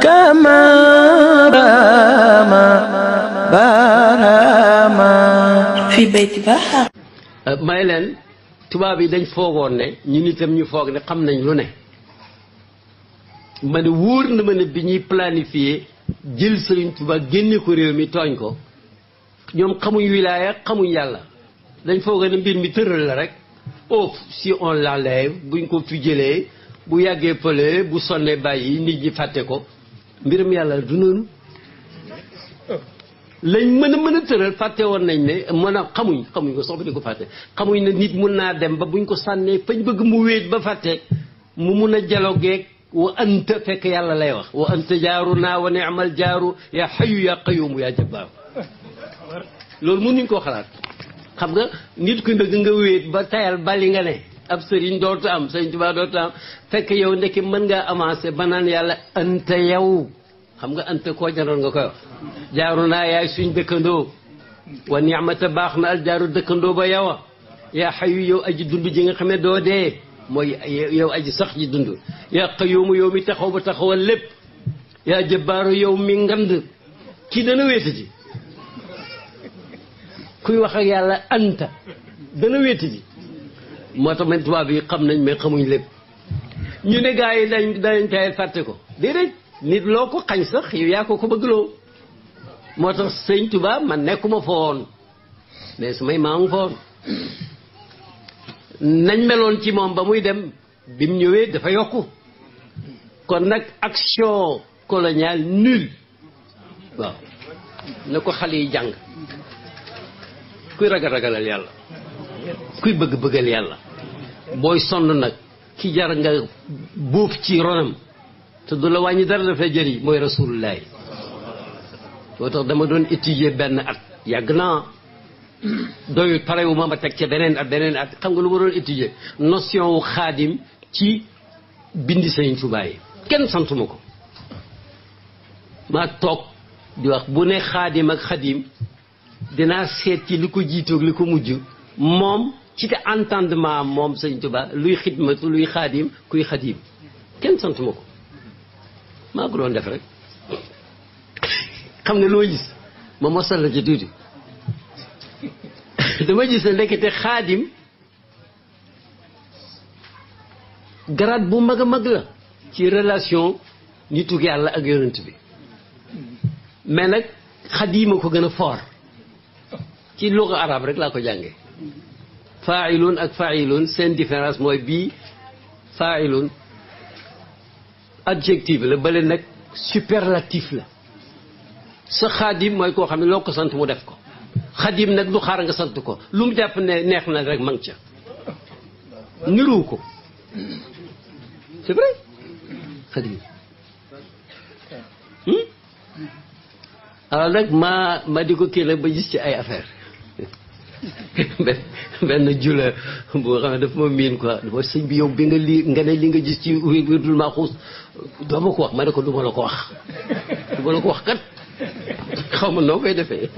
كما رام برهما في بيت بحر may leen tubaab yi dañ foogoon ne ñun itam ñu foog ne xam nañ lu ne ma ne wóor na ma ne bi ñuy planifier jël Sëriñ Tuubaa génne ko réew mi tooñ ko ñoom xamuñ wilaaya xamuñ yàlla dañ foog ne mbir mi tëral la rek oh si on l'enlève buñ ko fi jëlee bu yàggee pële bu sonnee bàyyi nit ñi fàtte ko mbiram yàlla du noonu lañ mën a tëral fàtte woon nañ ne mën a xamuñ ko sox ba di ko fàtte xamuñ ne nit mun naa dem ba buñ ko sànnee fañ bëgg mu wéet ba fàtte mu mun a jalogeeg wa anta fekk yàlla lay wax wa anta jaaru naa wa ni'mal jaaru yaa xayu yaa qayumu yaa jabbaaru loolu mënuñ koo xalaat xam nga nit ku ndëgg nga wéet ba tayal bali nga ne ab sëriñ dootu am sëriñ Tuubaa dootu am fekk yow ndekki mën ngaa avancé ba naan yàlla anta yow xam nga anta koo jaroon nga koy wax jaaru naa yaay suñ dëkkandoo wa ni'mata baax na al jaaru dëkkandoo ba yow yaa xayu yow aji dund ji nga xam ne doo dee mooy yow aji sax ji dund yaa qayumu yow mi taxaw ba taxawal lépp yaa jabbaaru yow mi ngand kii dana wéeta ji kuy wax ak yàlla anta dana wéeta ji moo tax man tubaab yi xam nañ mais xamuñ lépp ñu ne gars yi dañ tayal fàtte ko déedéet nit loo ko xañ sax yow yaa ko bëggloo moo tax sëñ Tuubaa man nekkuma foon mais su may maa ngi foon nañ meloon ci moom ba muy dem bi mu ñëwee dafa yokku kon nag action coloniale nulle waaw na ko xale yi jàng kuy ragalal yàlla kuy bëggal yàlla booy sonn nag ki jar nga bóof ci ronam te du la wàññi dara dafay jëriñ mooy rasulullah boo tax dama doon étudier benn at yàgg naa doyut parewu ma teg ca beneen at xam nga lu ma doon étudier notion wu xaadim ci bindi Sëriñ Tuubaa yi kenn santuma ko maa toog di wax bu ne xaadim ak xadim dinaa seet ci li ko jiitoog li ko mujj moom ci te entendement moom Sëriñ Tuubaa luy xidmatu luy xaadim kuy xadim kenn santuma ko maa ko doon def rek xam nga loo gis ma mosal la ci tuuti dama gis ne ndekete xaadim grade bu mag a mag la ci relation nitu yàlla ak yonent bi mais nag xadima ko gën a fort ci luga arabe rek laa ko jàngee faailun ak faailun seen différence mooy bii faailun adjectif la bale nag superlatif la sa xaadim mooy koo xam ne loo ko sant mu def ko xadim nag du xaar nga sant ko lu mu jàpp ne neex na rek mang ca niru ko c'est vrai xadim alors nag ma di ko kii nag ba gis ci ay affaire benn jula boo xam ne daf ma miin quoi dafa sëñ bi yow bi nga ne li nga gis ci wirdul Maxuus doo ma ko wax ma ne ko du ma la ko wax kat xaw ma noo koy defee